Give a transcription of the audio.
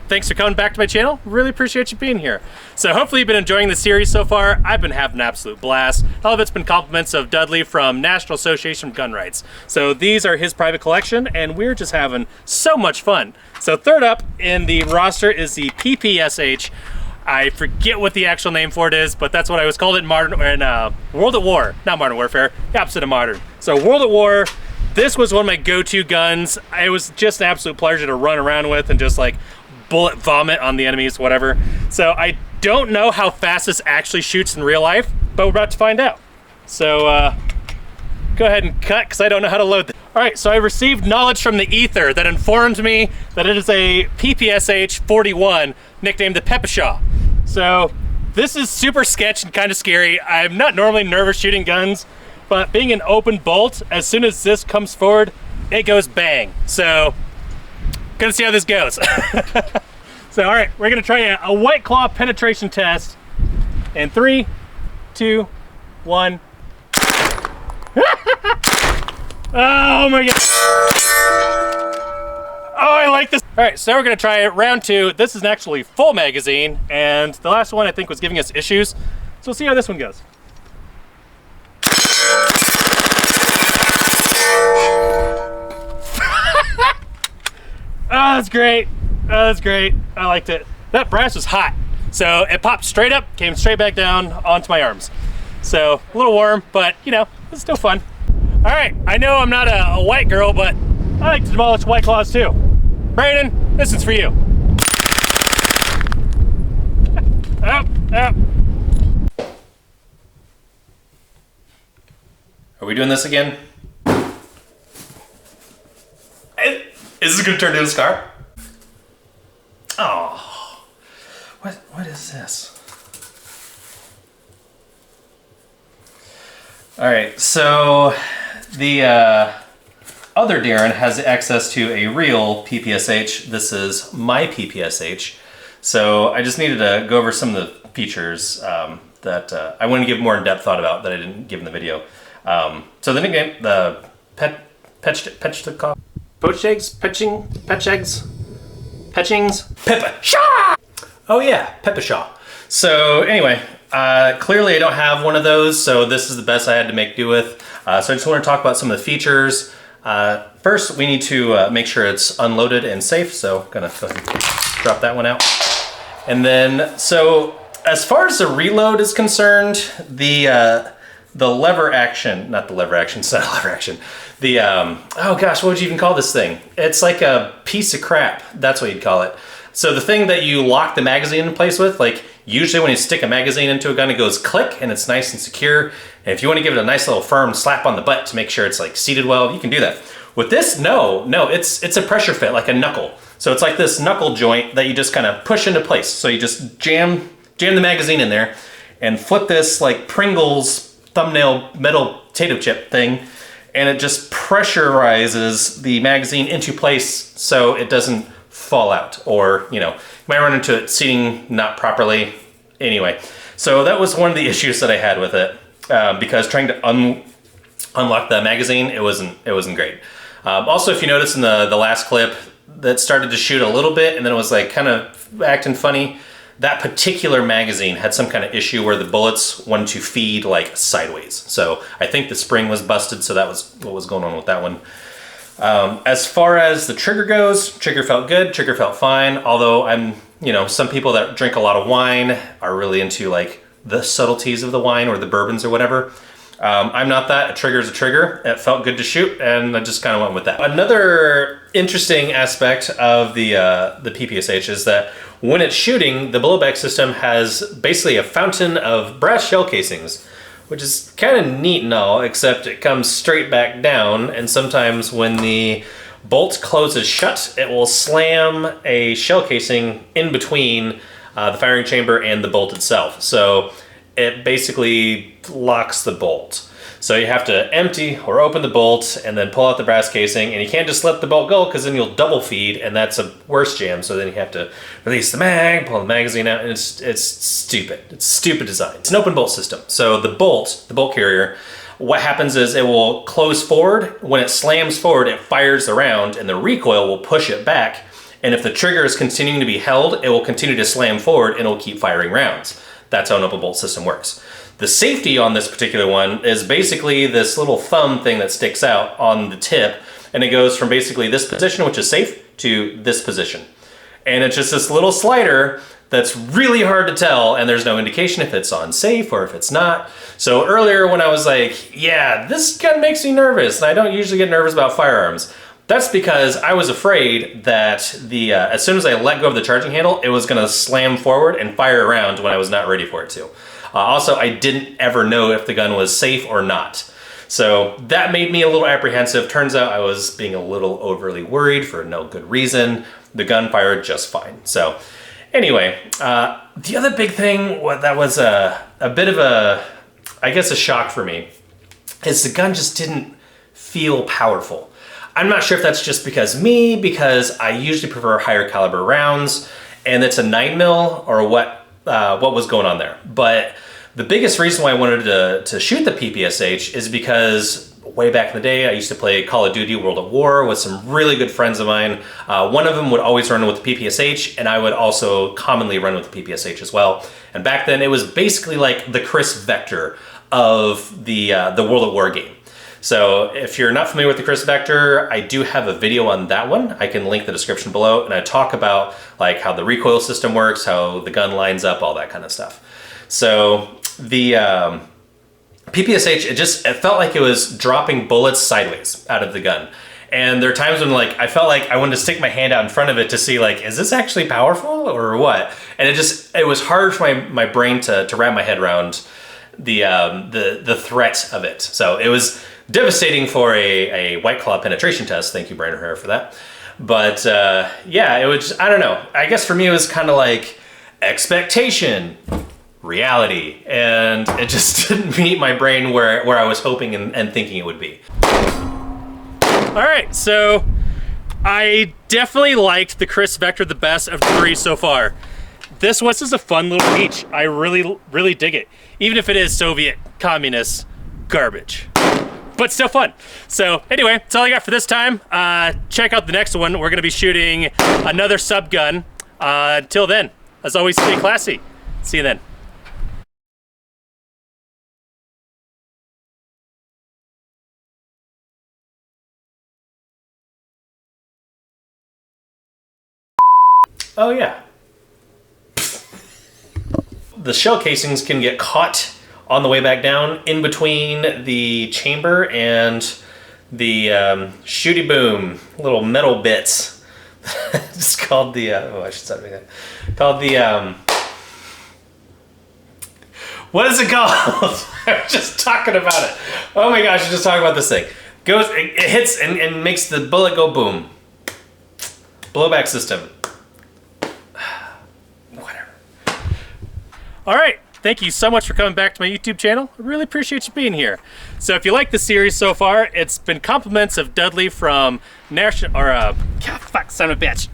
thanks for coming back to my channel. Really appreciate you being here. So hopefully you've been enjoying the series so far. I've been having an absolute blast. All of it's been compliments of Dudley from National Association of Gun Rights. So these are his private collection, and we're just having so much fun. So third up in the roster is the PPsh. I forget what the actual name for it is, but that's what I was called in World at War, not Modern Warfare, the opposite of modern. So World at War, this was one of my go-to guns. It was just an absolute pleasure to run around with and just like bullet vomit on the enemies, whatever. So I don't know how fast this actually shoots in real life, but we're about to find out. So go ahead and cut, because I don't know how to load this. All right, so I received knowledge from the ether that informed me that it is a PPsh-41, nicknamed the PPsh. So this is super sketch and kind of scary. I'm not normally nervous shooting guns, but being an open bolt, as soon as this comes forward, it goes bang. So, gonna see how this goes. So, all right, we're gonna try a White Claw penetration test. In 3, 2, 1. Oh my God. Oh, I like this. All right, so we're gonna try it, round 2. This is actually full magazine, and the last one I think was giving us issues. So we'll see how this one goes. Oh, that's great. Oh, that's great. I liked it. That brass was hot. So it popped straight up, came straight back down onto my arms. So a little warm, but you know, it's still fun. All right, I know I'm not a white girl, but I like to demolish White Claws too. Brandon, this is for you. Up, up. Are we doing this again? Is this gonna turn into a scar? Oh, what is this? All right, so the other Darren has access to a real PPsh. This is my PPsh. So I just needed to go over some of the features that I want to give more in-depth thought about that I didn't give in the video. So the nickname, the poached eggs, PPsh. Oh yeah, PPsh. So anyway, clearly I don't have one of those, so this is the best I had to make do with. So I just want to talk about some of the features. First, we need to make sure it's unloaded and safe, so I'm gonna go ahead and drop that one out. And then, so as far as the reload is concerned, the lever action, not the lever action, it's not a lever action. The, oh gosh, what would you even call this thing? It's like a piece of crap, that's what you'd call it. So the thing that you lock the magazine in place with, like usually when you stick a magazine into a gun, it goes click and it's nice and secure. And if you want to give it a nice little firm slap on the butt to make sure it's like seated well, you can do that. With this, no, it's a pressure fit, like a knuckle. So it's like this knuckle joint that you just kind of push into place. So you just jam the magazine in there and flip this like Pringles thumbnail metal potato chip thing, and it just pressurizes the magazine into place so it doesn't fall out, or you know, you might run into it seating not properly. Anyway, so that was one of the issues that I had with it, because trying to unlock the magazine, it wasn't great. Also, if you notice in the last clip, that started to shoot a little bit and then it was like kind of acting funny. That particular magazine had some kind of issue where the bullets wanted to feed like sideways. So I think the spring was busted, so that was what was going on with that one. As far as the trigger goes, trigger felt good, trigger felt fine. Although some people that drink a lot of wine are really into like the subtleties of the wine or the bourbons or whatever. I'm not that. A trigger is a trigger. It felt good to shoot, and I just kind of went with that. Another interesting aspect of the PPsh is that when it's shooting, the blowback system has basically a fountain of brass shell casings, which is kind of neat and all, except it comes straight back down, and sometimes when the bolt closes shut, it will slam a shell casing in between the firing chamber and the bolt itself. So it basically locks the bolt. So you have to empty or open the bolt and then pull out the brass casing, and you can't just let the bolt go because then you'll double feed, and that's a worse jam. So then you have to release the mag, pull the magazine out, and it's stupid. It's stupid design. It's an open bolt system. So the bolt carrier, what happens is it will close forward. When it slams forward, it fires around, and the recoil will push it back, And if the trigger is continuing to be held, it will continue to slam forward and it'll keep firing rounds. That's how an open bolt system works. The safety on this particular one is basically this little thumb thing that sticks out on the tip, and it goes from basically this position, which is safe, to this position. And it's just this little slider that's really hard to tell, and there's no indication if it's on safe or if it's not. So earlier when I was like, yeah, this gun makes me nervous, and I don't usually get nervous about firearms, that's because I was afraid that as soon as I let go of the charging handle, it was gonna slam forward and fire around when I was not ready for it to. Also, I didn't ever know if the gun was safe or not. So that made me a little apprehensive. Turns out I was being a little overly worried for no good reason. The gun fired just fine. So anyway, the other big thing that was a bit of I guess a shock for me, is the gun just didn't feel powerful. I'm not sure if that's just because I usually prefer higher caliber rounds, and it's a 9mm or what was going on there. But the biggest reason why I wanted to shoot the PPsh is because way back in the day, I used to play Call of Duty World at War with some really good friends of mine. One of them would always run with the PPsh, and I would also commonly run with the PPsh as well. And back then, it was basically like the Chris Vector of the World at War game. So if you're not familiar with the Chris Vector, I do have a video on that one. I can link the description below, and I talk about like how the recoil system works, how the gun lines up, all that kind of stuff. So the PPsh, it felt like it was dropping bullets sideways out of the gun. And there are times when like I felt like I wanted to stick my hand out in front of it to see like, is this actually powerful or what? And it was hard for my brain to wrap my head around the threat of it. So it was devastating for a Whiteclaw penetration test. Thank you, Brandon Herrera, for that. But yeah, it was, I don't know. I guess for me it was kind of like expectation, reality, and it just didn't meet my brain where I was hoping and thinking it would be. All right, so I definitely liked the Chris Vector the best of the three so far. This is a fun little peach. I really dig it. Even if it is Soviet communist garbage, but still fun. So anyway, that's all I got for this time. Check out the next one. We're gonna be shooting another sub gun. Until then, as always, stay classy. See you then. Oh yeah. The shell casings can get caught on the way back down in between the chamber and the shooty boom, little metal bits. It's called the, oh, I should stop doing that. Called the, what is it called? I was just talking about it. Oh my gosh, I'm just talking about this thing. It hits and makes the bullet go boom. Blowback system. All right, thank you so much for coming back to my YouTube channel. I really appreciate you being here. So if you like the series so far, it's been compliments of Dudley from National, or, God, fuck, son of a bitch.